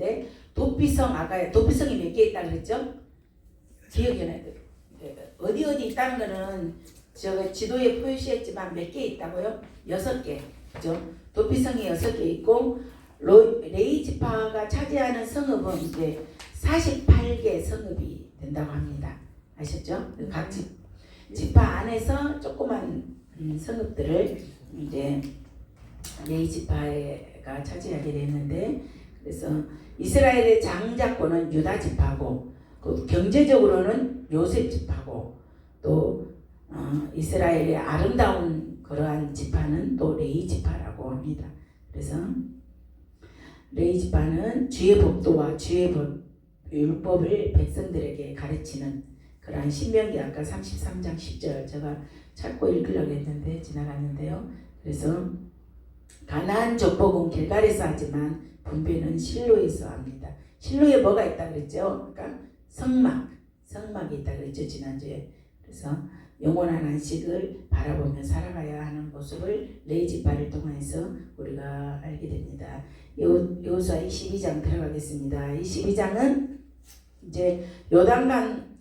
있는데 도피성 아까 도피성이 몇 개 있다 그랬죠? 기억이 나요. 어디 있다는 거는 제가 지도에 표시했지만 몇 개 있다고요? 6개. 그죠? 도피성이 6개 있고 레위 지파가 차지하는 성읍은 이제 48개 성읍이 된다고 합니다. 아셨죠? 각 지파 안에서 조그만 성읍들을 이제 레위 지파가 차지하게 되는데, 그래서 이스라엘의 장자권은 유다 지파고, 경제적으로는 요셉 지파고, 또 이스라엘의 아름다운 그러한 지파는 또 레위 지파라고 합니다. 그래서 레위 지파는 주의 법도와 주의 율법을 백성들에게 가르치는 그러한 신명기 아까 33장 10절 제가 찾고 읽으려고 했는데 지나갔는데요. 그래서 가나안 족복은 길갈에서 하지만 분배는 실로에서 합니다. 실로에 뭐가 있다 그랬죠? 그러니까 성막이 있다 그랬죠 지난주에. 그래서 영원한 안식을 바라보며 살아가야 하는 모습을 레위 지파를 통해서 우리가 알게 됩니다. 여호수아 22장 들어가겠습니다. 22장은 이제 요단강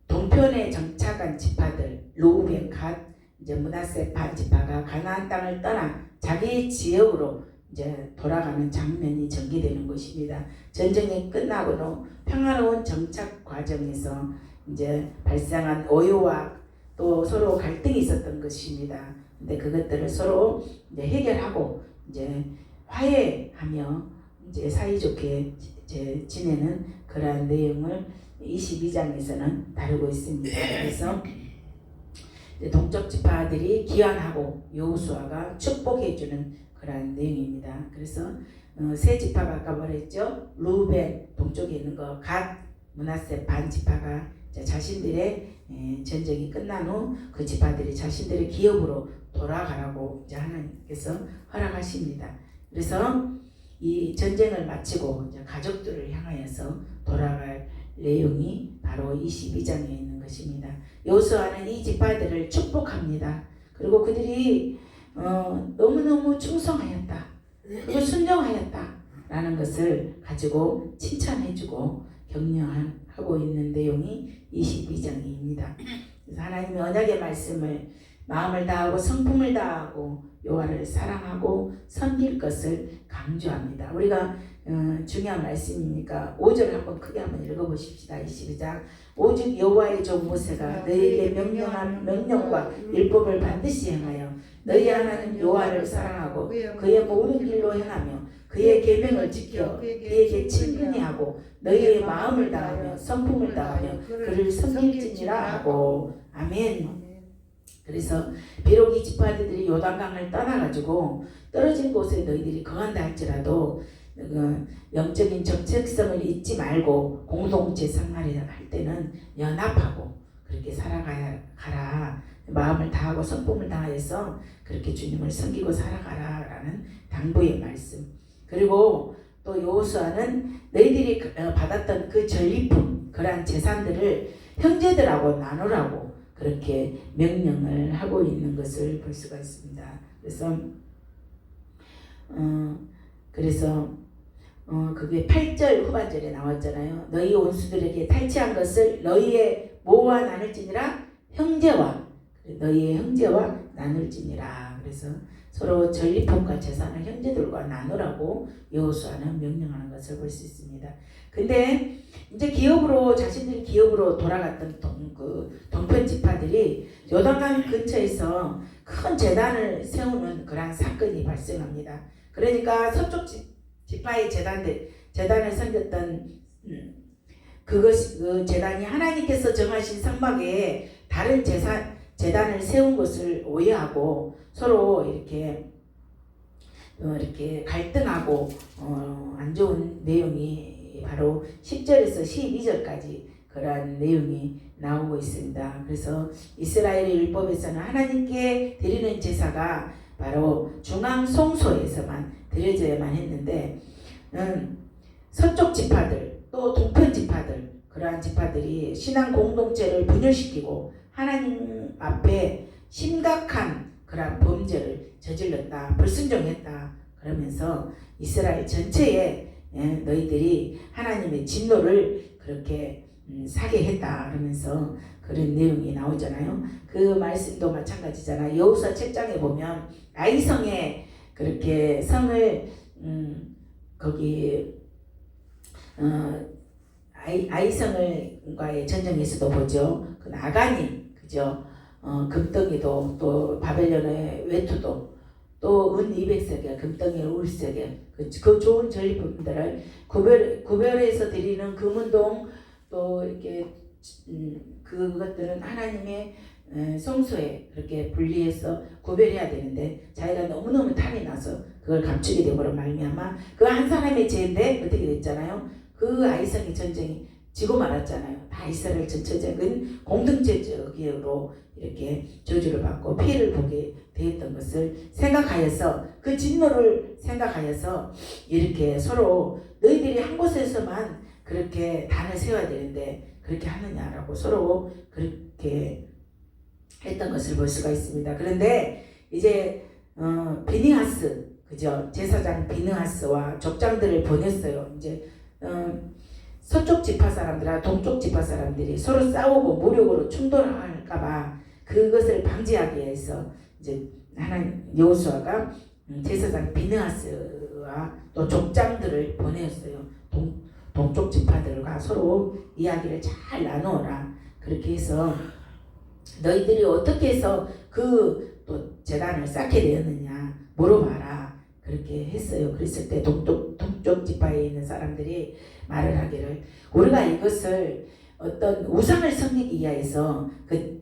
동편에 정착한 지파들 루벤, 갓, 이제 므낫세 반 지파가 가나안 땅을 떠나 자기 지역으로 이제 돌아가는 장면이 전개되는 것입니다. 전쟁이 끝나고는 평화로운 정착 과정에서 이제 발생한 오해와 또 서로 갈등이 있었던 것입니다. 근데 그것들을 서로 이제 해결하고 이제 화해하며 이제 사이좋게 이제 지내는 그러한 내용을 22장에서는 다루고 있습니다. 그래서 동쪽 지파들이 기환하고 여호수아가 축복해주는 그러한 내용입니다. 그래서 세 지파가 아까 말했죠. 루벤 동쪽에 있는 거, 갓, 므낫세 반 지파가 자신들의 전쟁이 끝난 후 그 지파들이 자신들의 기업으로 돌아가라고 이제 하나님께서 허락하십니다. 그래서 이 전쟁을 마치고 이제 가족들을 향하여서 돌아갈 내용이 바로 22장에 있는 것입니다. 여호수아는 이 지파들을 축복합니다. 그리고 그들이 너무너무 충성하였다. 그리고 순종하였다. 라는 것을 가지고 칭찬해주고 격려하고 있는 내용이 22장입니다. 그래서 하나님의 언약의 말씀을 마음을 다하고 성품을 다하고 여호와를 사랑하고 섬길 것을 강조합니다. 우리가 중요한 말씀이니까 5절 한번 크게 한번 읽어보십시다. 22장 오직 여호와의 종 모세가 너희에게 명령한 명령과 율법을 반드시 행하여 너희 하나님 여호와를 사랑하고 그의 모든 길로 행하며 그의 계명을 지켜 그에게 친근히 하고 너희의 마음을 다하며 성품을 다하며 그를 섬길지니라 하고. 아멘. 그래서 비록 이 지파들이 요단강을 떠나가지고 떨어진 곳에 너희들이 거한다 할지라도 영적인 정체성을 잊지 말고 공동체 생활을 할 때는 연합하고 그렇게 살아가라. 마음을 다하고 성품을 다해서 그렇게 주님을 섬기고 살아가라 라는 당부의 말씀. 그리고 또 여호수아는 너희들이 받았던 그 전리품 그러한 재산들을 형제들하고 나누라고 그렇게 명령을 하고 있는 것을 볼 수가 있습니다. 그래서 그게 8절 후반절에 나왔잖아요. 너희 원수들에게 탈취한 것을 너희의 모와 나눌지니라 너희의 형제와 나눌지니라. 그래서 서로 전리품과 재산을 형제들과 나누라고 여호수아는 명령하는 것을 볼 수 있습니다. 근데 이제 자신들이 기업으로 돌아갔던 동편 지파들이 요단강 근처에서 큰 제단을 세우는 그러한 사건이 발생합니다. 그러니까 서쪽 지파의 제단을 섬겼던 그 제단이 하나님께서 정하신 성막에 다른 제단을 세운 것을 오해하고 서로 이렇게 갈등하고 안 좋은 내용이 바로 10절에서 12절까지 그러한 내용이 나오고 있습니다. 그래서 이스라엘의 율법에서는 하나님께 드리는 제사가 바로 중앙 성소에서만 드려져야만 했는데 서쪽 지파들 또 동편 지파들 그러한 지파들이 신앙 공동체를 분열시키고 하나님 앞에 심각한 그러한 범죄를 저질렀다, 불순종했다 그러면서 이스라엘 전체에 너희들이 하나님의 진노를 그렇게 사게 했다 그러면서 그런 내용이 나오잖아요. 그 말씀도 마찬가지잖아요. 여호수아 책장에 보면 아이성에 그렇게 성을 거기 아이성을과의 전쟁에서도 보죠. 그 나간이 그죠. 금덩이도 또 바벨론의 외투도 또 은 200세겔 금덩이 울세겔 그 좋은 전리품들을 구별해서 드리는 금은동 또 이렇게 그것들은 하나님의 성소에 그렇게 분리해서 구별해야 되는데 자기가 너무너무 탐이 나서 그걸 감추게 되므로 말미암아 그 한 사람의 죄인데 어떻게 됐잖아요. 그 아이성의 전쟁이 지고 말았잖아요. 다 이스라엘 전체적인 공동체적으로 이렇게 저주를 받고 피해를 보게 되었던 것을 생각하여서 그 진노를 생각하여서 이렇게 서로 너희들이 한 곳에서만 그렇게 단을 세워야 되는데 그렇게 하느냐라고 서로 그렇게 했던 것을 볼 수가 있습니다. 그런데 이제 비느하스 그죠? 제사장 비느하스와 족장들을 보냈어요. 이제 서쪽 지파 사람들과 동쪽 지파 사람들이 서로 싸우고 무력으로 충돌할까봐 그것을 방지하기 위해서 이제 하나님 여호수아가 제사장 비느하스와 또 족장들을 보냈어요. 동쪽 지파들과 서로 이야기를 잘 나누어라. 그렇게 해서 너희들이 어떻게 해서 그 또 제단을 쌓게 되었느냐 물어봐라. 그렇게 했어요. 그랬을 때 동쪽 지파에 있는 사람들이 말을 하기를 우리가 이것을 어떤 우상을 섬기기 위해서 그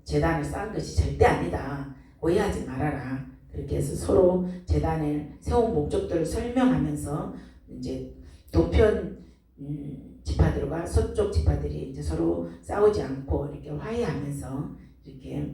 제단을 쌓은 것이 절대 아니다. 오해하지 말아라. 그렇게 해서 서로 제단을 세운 목적들을 설명하면서 이제 동편 지파들과 서쪽 지파들이 이제 서로 싸우지 않고 이렇게 화해하면서 이렇게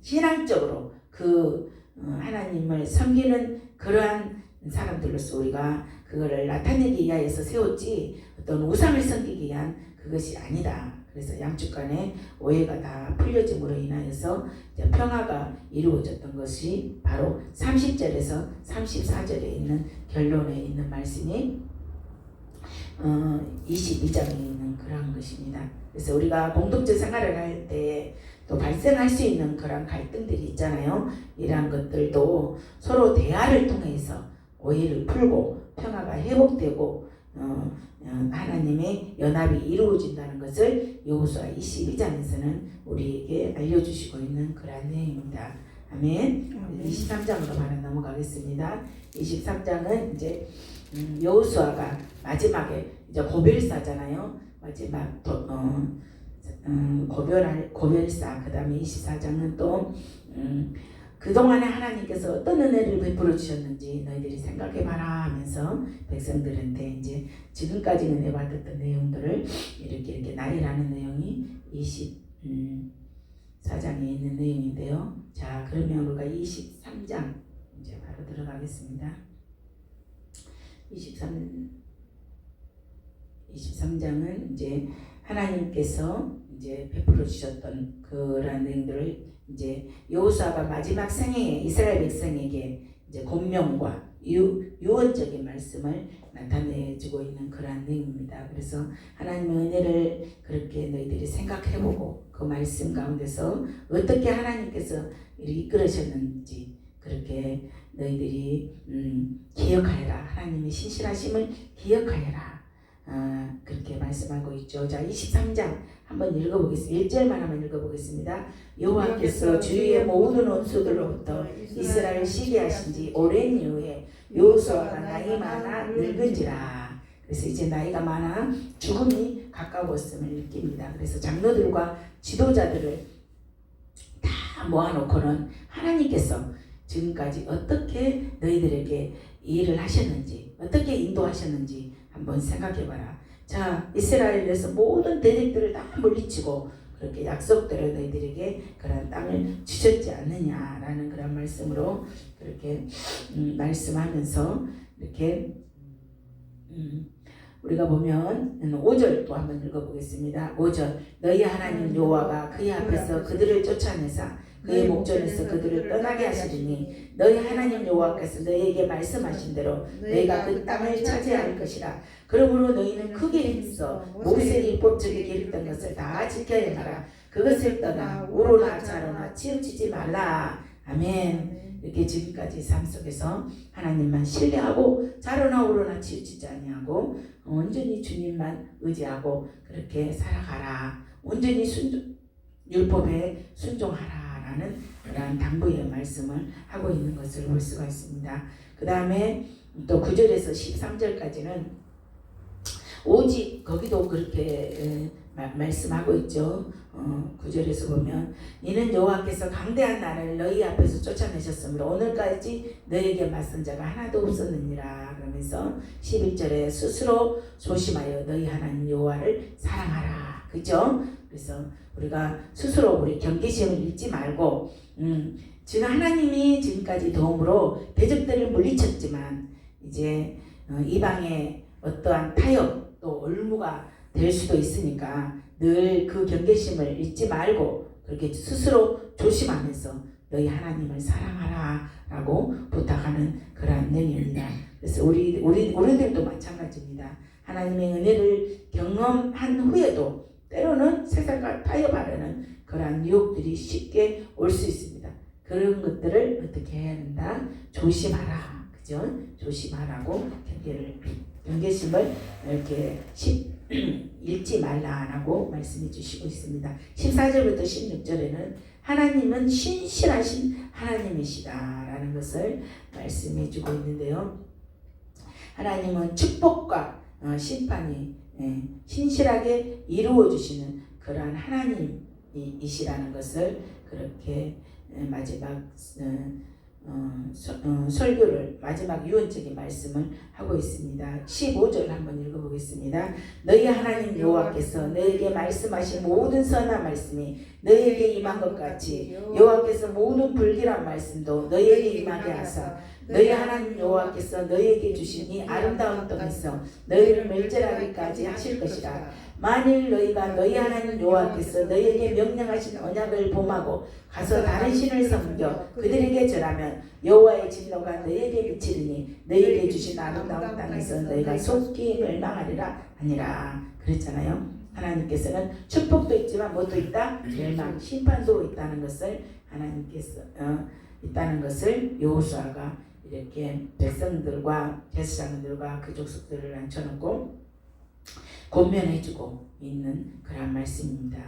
신앙적으로 그 하나님을 섬기는 그러한 사람들로서 우리가 그거를 나타내기 위하여서 세웠지 어떤 우상을 섬기기 위한 그것이 아니다. 그래서 양측 간에 오해가 다 풀려짐으로 인하여서 평화가 이루어졌던 것이 바로 30절에서 34절에 있는 결론에 있는 말씀이 22장에 있는 그런 것입니다. 그래서 우리가 공동체 생활을 할 때 또 발생할 수 있는 그런 갈등들이 있잖아요. 이러한 것들도 서로 대화를 통해서 오해를 풀고 평화가 회복되고 하나님의 연합이 이루어진다는 것을 여호수아 22장에서는 우리에게 알려주시고 있는 그러한 내용입니다. 아멘. 23장으로 바로 넘어가겠습니다. 23장은 이제 여호수아가 마지막에 이제 고별사잖아요. 마지막 고별사. 그 다음에 24장은 또 그동안에 하나님께서 어떤 은혜를 베풀어 주셨는지 너희들이 생각해봐라 하면서 백성들한테 이제 지금까지 은혜 받았던 내용들을 이렇게 나열하는 내용이 24장에 있는 내용인데요. 자, 그러면 우리가 23장 이제 바로 들어가겠습니다. 23장은 이제 하나님께서 이제 베풀어 주셨던 그런 내용들을 이제 여호수아가 마지막 생애에 이스라엘 백성에게 이제 권명과 유언적인 말씀을 나타내주고 있는 그러한 내용입니다. 그래서 하나님의 은혜를 그렇게 너희들이 생각해보고 그 말씀 가운데서 어떻게 하나님께서 이끌으셨는지 그렇게 너희들이 기억하여라. 하나님의 신실하심을 기억하여라. 그렇게 말씀하고 있죠. 자, 23장 한번 읽어보겠습니다. 1절만 한번 읽어보겠습니다. 여호와께서 주위의 모든 원수들로부터 이스라엘 시게 하신 지 오랜 이후에 여호수아가 나이 많아 늙은지라. 그래서 이제 나이가 많아 죽음이 가까웠음을 느낍니다. 그래서 장로들과 지도자들을 다 모아놓고는 하나님께서 지금까지 어떻게 너희들에게 일을 하셨는지 어떻게 인도하셨는지 한번 생각해봐라. 자, 이스라엘에서 모든 대적들을 다 물리치고 그렇게 약속대로 너희들에게 그런 땅을 주셨지 않느냐라는 그런 말씀으로 그렇게 말씀하면서 이렇게 우리가 보면 5절 또 한번 읽어보겠습니다. 5절 너희 하나님 여호와가 그의 앞에서 그들을 쫓아내사 그의 목전에서 그들을 떠나게 하시리니 너희 하나님 여호와께서 너희에게 말씀하신 대로 너희가 그 땅을 차지할 것이라. 그러므로 너희는 크게 힘써 모세의 율법책에 기록된 것을 다 지켜야 행하라. 그것을 떠나 우로나 좌로나 치우치지 말라. 아멘. 이렇게 지금까지 삶 속에서 하나님만 신뢰하고 좌로나 우로나 치우치지 아니하고 온전히 주님만 의지하고 그렇게 살아가라. 온전히 율법에 순종하라라는 그러한 당부의 말씀을 하고 있는 것을 볼 수가 있습니다. 그 다음에 또 9절에서 13절까지는 오직 거기도 그렇게 말씀하고 있죠. 9절에서 보면 이는 여호와께서 강대한 나를 너희 앞에서 쫓아내셨으므로 오늘까지 너희에게 맞선 자가 하나도 없었느니라. 그러면서 11절에 스스로 조심하여 너희 하나님 여호와를 사랑하라. 그죠? 그래서 우리가 스스로 우리 경계심을 잃지 말고 지금 하나님이 지금까지 도움으로 대적들을 물리쳤지만 이제 이방의 어떠한 타협 또 올무가 될 수도 있으니까 늘 그 경계심을 잊지 말고 그렇게 스스로 조심하면서 너희 하나님을 사랑하라 라고 부탁하는 그러한 내용입니다. 그래서 우리들도 마찬가지입니다. 하나님의 은혜를 경험한 후에도 때로는 세상과 타협하려는 그러한 유혹들이 쉽게 올 수 있습니다. 그런 것들을 어떻게 해야 한다? 조심하라. 그죠? 조심하라고 경계심을 이렇게 잃지 말라라고 말씀해 주시고 있습니다. 14절부터 16절에는 하나님은 신실하신 하나님이시다라는 것을 말씀해 주고 있는데요. 하나님은 축복과 심판이 신실하게 이루어 주시는 그러한 하나님이시라는 것을 그렇게 마지막 설교를 마지막 유언적인 말씀을 하고 있습니다. 15절 한번 읽어보겠습니다. 너희 하나님 여호와께서 너희에게 말씀하신 모든 선한 말씀이 너희에게 임한 것 같이 여호와께서 모든 불길한 말씀도 너희에게 임하게 하사 너희 하나님 여호와께서 너희에게 주신 이 아름다운 땅에서 너희를 멸절하기까지 하실 것이라. 만일 너희가 너희 하나님 여호와께서 너희에게 명령하신 언약을 범하고 가서 다른 신을 섬겨 그들에게 절하면 여호와의 진노가 너희에게 미치리니 너희에게 주신 아름다운 땅에서 너희가 속히 멸망하리라 하니라. 그랬잖아요. 하나님께서는 축복도 있지만 무엇도 있다? 멸망, 심판도 있다는 것을 하나님께서 있다는 것을 여호수아가 이렇게 백성들과 제사장들과 그 족속들을 앉혀놓고 권면해주고 있는 그런 말씀입니다.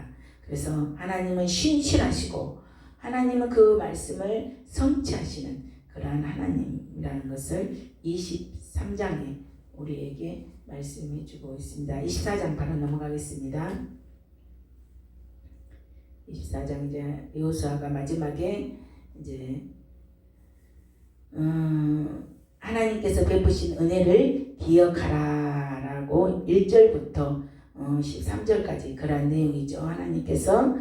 그래서 하나님은 신실하시고 하나님은 그 말씀을 성취하시는 그러한 하나님이라는 것을 23장에 우리에게 말씀해주고 있습니다. 24장 바로 넘어가겠습니다. 24장 이제 여호수아가 마지막에 이제 하나님께서 베푸신 은혜를 기억하라라고 1절부터 13절까지 그런 내용이죠. 하나님께서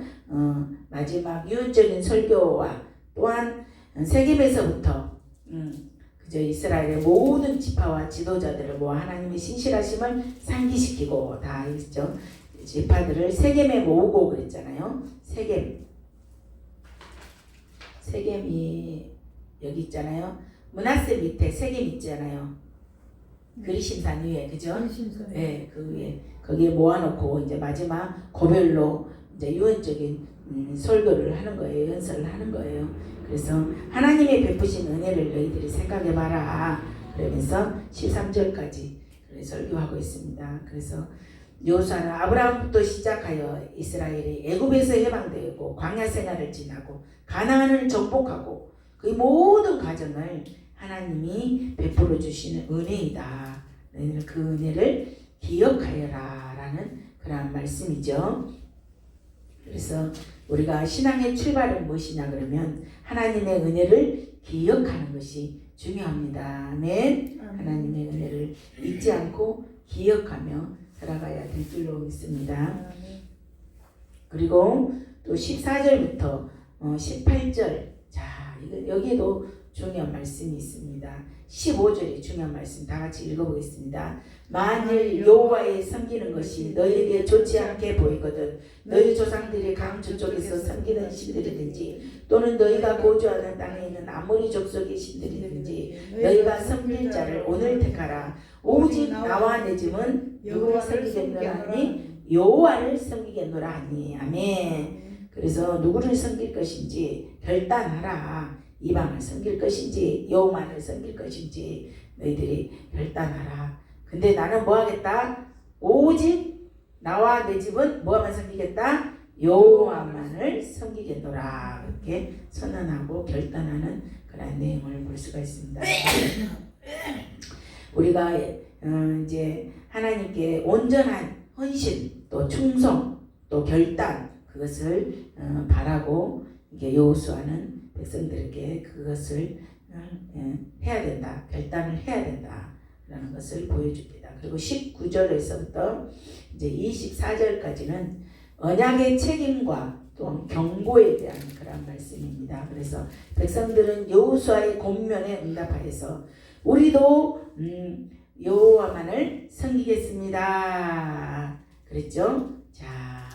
마지막 유언적인 설교와 또한 세겜에서부터 그저 이스라엘의 모든 지파와 지도자들을 모아 하나님의 신실하심을 상기시키고 다 있죠. 지파들을 세겜에 모으고 그랬잖아요. 세겜이 여기 있잖아요. 므낫세 밑에 세겜 있잖아요. 그리심산 위에, 그죠? 네, 그 위에 거기에 모아놓고 이제 마지막 고별로 이제 유언적인 설교를 하는 거예요. 연설을 하는 거예요. 그래서 하나님의 베푸신 은혜를 너희들이 생각해봐라. 그러면서 13절까지 설교하고 있습니다. 그래서 여호수아는 아브라함부터 시작하여 이스라엘이 애굽에서 해방되고 광야 생활을 지나고 가나안을 정복하고 그 모든 과정을 하나님이 베풀어 주시는 은혜이다. 너희는 그 은혜를 기억하여라 라는 그런 말씀이죠. 그래서 우리가 신앙의 출발은 무엇이냐 그러면 하나님의 은혜를 기억하는 것이 중요합니다. 아멘. 하나님의 은혜를 잊지 않고 기억하며 살아가야 될 줄로 믿습니다. 그리고 또 14절부터 18절 자 여기에도 중요한 말씀이 있습니다. 15절에 중요한 말씀 다 같이 읽어보겠습니다. 만일 여호와의 섬기는 것이 너희에게 좋지 않게 보이거든 너희 조상들이 강주 쪽에서 섬기는 신들이든지 또는 너희가 거주하는 땅에 있는 아모리 족속의 신들이든지 너희가 섬길 자를 오늘 택하라. 오직 나와 내 집은 누구를 섬기겠노라 하니 여호와를 섬기겠노라 하니. 아멘. 그래서 누구를 섬길 것인지 결단하라. 이방을 섬길 것인지 여호와를 섬길 것인지 너희들이 결단하라. 근데 나는 뭐 하겠다? 오직 나와 내 집은 뭐만 섬기겠다? 여호와만을 섬기겠노라. 이렇게 선언하고 결단하는 그런 내용을 볼 수가 있습니다. 우리가 이제 하나님께 온전한 헌신 또 충성 또 결단 그것을 바라고 이게 여호수아는 백성들에게 그것을 해야 된다. 결단을 해야 된다. 라는 것을 보여줍니다. 그리고 19절에서부터 이제 24절까지는 언약의 책임과 또 경고에 대한 그런 말씀입니다. 그래서 백성들은 여호수아의 권면에 응답하여서 우리도 여호와만을 섬기겠습니다. 그랬죠? 자,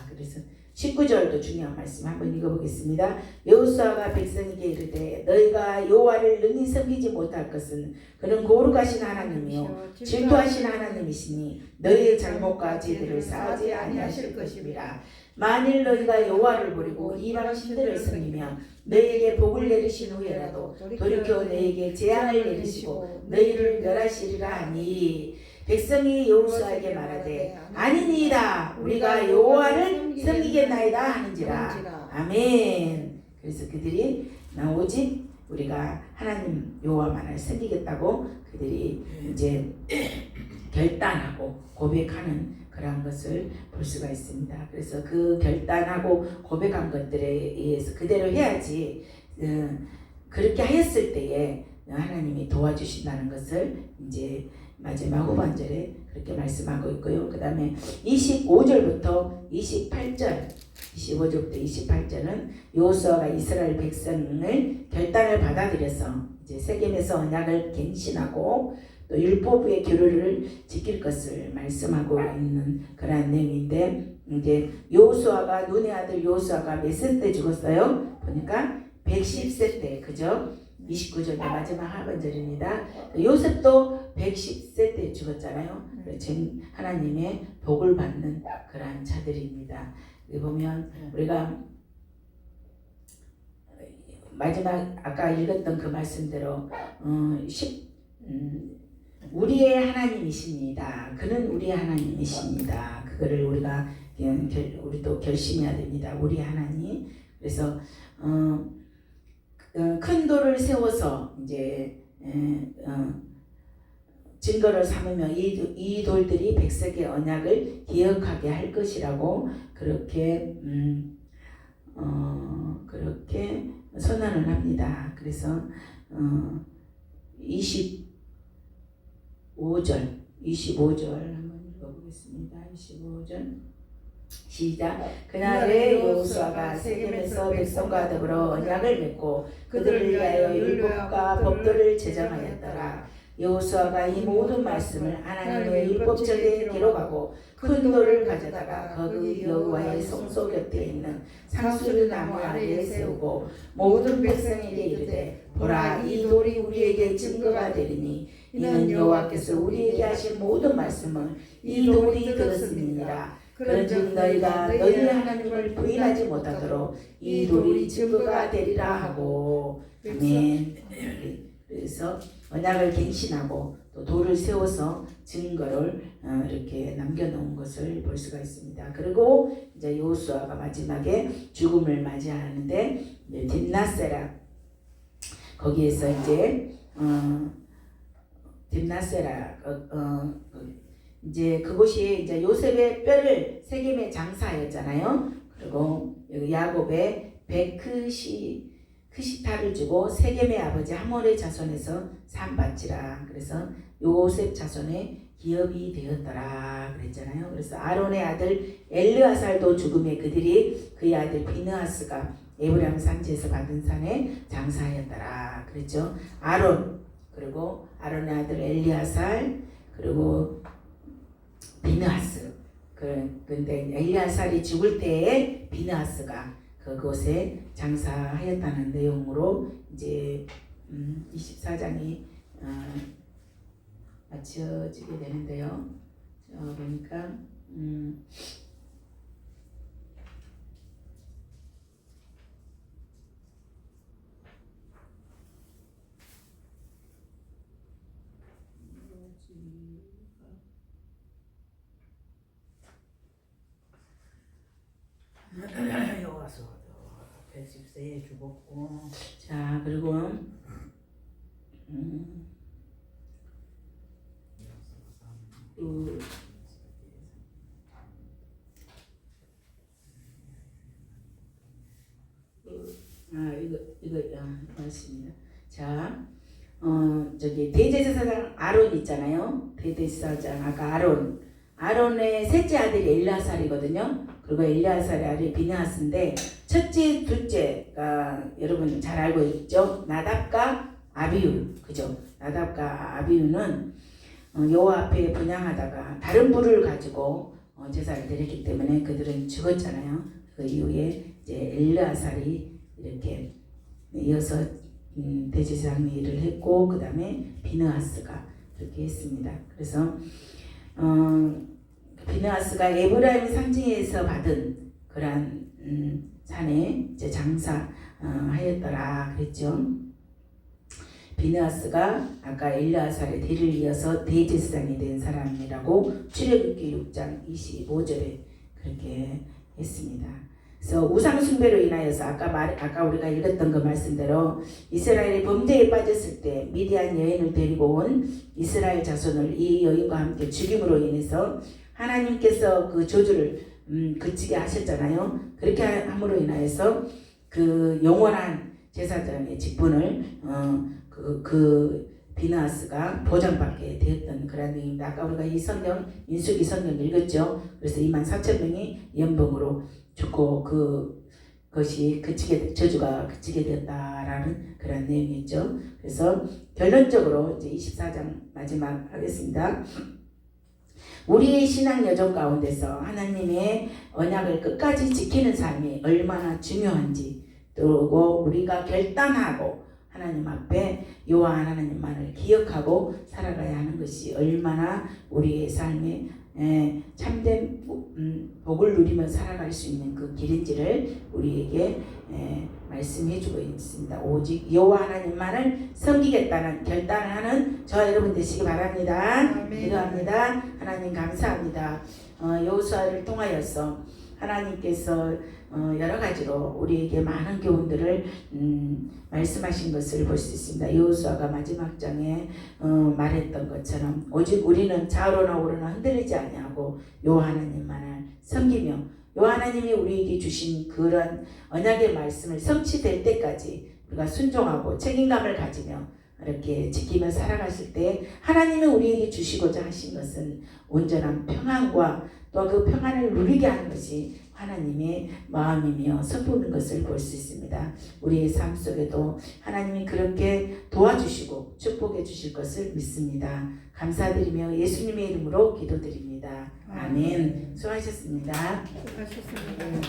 그래서 19절도 중요한 말씀 한번 읽어보겠습니다. 여호수아가 백성에게 이르되 너희가 여호와를 능히 섬기지 못할 것은 그는 거룩하신 하나님이요 질투하신 하나님이시니 너희의 잘못과 죄들을 사하지 아니하실 것입니다. 만일 너희가 여호와를 버리고 이방 신들을 섬기며 너희에게 복을 내리신 후에라도 돌이켜 너희에게 재앙을 내리시고 너희를 멸하시리라 하니 백성이 여호수아에게 말하되 아니니이다 우리가 여호와를 섬기겠나이다 하는지라. 아멘. 그래서 그들이 오직 우리가 하나님 여호와만을 섬기겠다고 그들이 이제 결단하고 고백하는 그런 것을 볼 수가 있습니다. 그래서 그 결단하고 고백한 것들에 의해서 그대로 해야지 그렇게 하였을 때에 하나님이 도와주신다는 것을 이제 마지막 후반절에 그렇게 말씀하고 있고요. 그 다음에 25절부터 28절 25절부터 28절은 여호수아가 이스라엘 백성을 결단을 받아들여서 이제 세겜에서 언약을 갱신하고 또 율법의 규례를 지킬 것을 말씀하고 있는 그런 내용인데 이제 여호수아가 눈의 아들 여호수아가 몇 세 때 죽었어요? 보니까 110세 때 그죠? 29절의 마지막 하반절입니다. 요셉도 110세 때 죽었잖아요. 하나님의 복을 받는 그러한 자들입니다. 여기 보면 우리가 마지막 아까 읽었던 그 말씀대로 우리의 하나님이십니다. 그는 우리의 하나님이십니다. 그거를 우리가 우리도 결심해야 됩니다. 우리 하나님. 그래서 큰 돌을 세워서 이제 증거를 삼으며 이 돌들이 백성의 언약을 기억하게 할 것이라고 그렇게 그렇게 선언을 합니다. 그래서 25절 한번 읽어보겠습니다. 25절 시작. 그날에 여호수아가 세겜에서 백성과 더불어 언약을 맺고 그들을 위하여 율법과 법도를 제정하였더라. 여호수아가 이 모든 말씀을 하나님의 율법책에 기록하고 큰 돌을 가져다가 거기 여호와의 성소 곁에 있는 상수리 나무 아래에 세우고 모든 백성에게 이르되 보라 이 돌이 우리에게 증거가 되리니 이는 여호와께서 우리에게 하신 모든 말씀을 이 돌이 들었음이니라. 그런즉 너희가 너희 하나님을 부인하지 못하도록 이 돌이 증거가 되리라 하고. 아멘. 그래서 언약을 갱신하고 또 돌을 세워서 증거를 이렇게 남겨놓은 것을 볼 수가 있습니다. 그리고 이제 여호수아가 마지막에 죽음을 맞이하는데 딥나세라 거기에서 이제 딥나세라 이제 그곳이 이제 요셉의 뼈를 세겜에 장사하였잖아요. 그리고 야곱의 크시타를 주고 세겜의 아버지 하몰의 자손에서 산받지라. 그래서 요셉 자손의 기업이 되었더라 그랬잖아요. 그래서 아론의 아들 엘르아살도 죽음에 그들이 그의 아들 비느하스가 에브라임 산지에서 받은 산에 장사하였더라 그랬죠. 아론, 그리고 아론의 아들 엘리아살, 그리고 비느하스. 근데 엘리아살이 죽을 때에 비느하스가 그곳에 장사하였다는 내용으로 이제 24장이 맞춰지게 되는데요. 보니까 와서 110세에 죽었고. 자 그리고 이거 맞습니다. 자 저기 대제사장 아론 있잖아요. 대제사장 아까 아론의 셋째 아들이 엘리아살이거든요. 그리고 엘리아살의 아들이 비느하스인데 첫째, 둘째가 여러분 잘 알고 있죠. 나답과 아비후, 그죠? 나답과 아비후는 여호와 앞에 분향하다가 다른 불을 가지고 제사를 드렸기 때문에 그들은 죽었잖아요. 그 이후에 이제 엘리아살이 이렇게 이어서 대제사장 일을 했고 그 다음에 비느하스가 그렇게 했습니다. 그래서 비느하스가 에브라임 상징에서 받은 그러한 산에 이제 장사하였더라 그랬죠. 비느하스가 아까 엘리아살의 뒤를 이어서 대제사장이 된 사람이라고 출애굽기 6장 25절에 그렇게 했습니다. 그래서 우상 숭배로 인하여서 아까 우리가 읽었던 그 말씀대로 이스라엘이 범죄에 빠졌을 때 미디안 여인을 데리고 온 이스라엘 자손을 이 여인과 함께 죽임으로 인해서 하나님께서 그 저주를 그치게 하셨잖아요. 그렇게 함으로 인하여서 그 영원한 제사장의 직분을 그 비느하스가 보장받게 되었던 그런 내용입니다. 아까 우리가 이 성경 민수기 성경 읽었죠. 그래서 24,000명이 연봉으로 죽고 그것이 저주가 그치게 되었다라는 그런 내용이죠. 그래서 결론적으로 이제 24장 마지막 하겠습니다. 우리의 신앙 여정 가운데서 하나님의 언약을 끝까지 지키는 삶이 얼마나 중요한지, 그리고 우리가 결단하고 하나님 앞에 여호와 하나님만을 기억하고 살아가야 하는 것이 얼마나 우리의 삶에 참된 복을 누리며 살아갈 수 있는 그 길인지를 우리에게 말씀해 주고 있습니다. 오직 여호와 하나님만을 섬기겠다는 결단을 하는 저와 여러분 되시기 바랍니다. 기도합니다. 하나님 감사합니다. 여호수아를 통하여서 하나님께서 여러 가지로 우리에게 많은 교훈들을 말씀하신 것을 볼 수 있습니다. 여호수아가 마지막 장에 말했던 것처럼 오직 우리는 좌우로나 우로나 흔들리지 아니하고 여호와 하나님만을 섬기며 여호와 하나님이 우리에게 주신 그런 언약의 말씀을 성취될 때까지 우리가 순종하고 책임감을 가지며 이렇게 지키며 살아갔을 때 하나님이 우리에게 주시고자 하신 것은 온전한 평안과 또 그 평안을 누리게 하는 것이 하나님의 마음이며 성품인 것을 볼 수 있습니다. 우리의 삶 속에도 하나님이 그렇게 도와주시고 축복해 주실 것을 믿습니다. 감사드리며 예수님의 이름으로 기도드립니다. 아멘. 수고하셨습니다. 수고하셨습니다.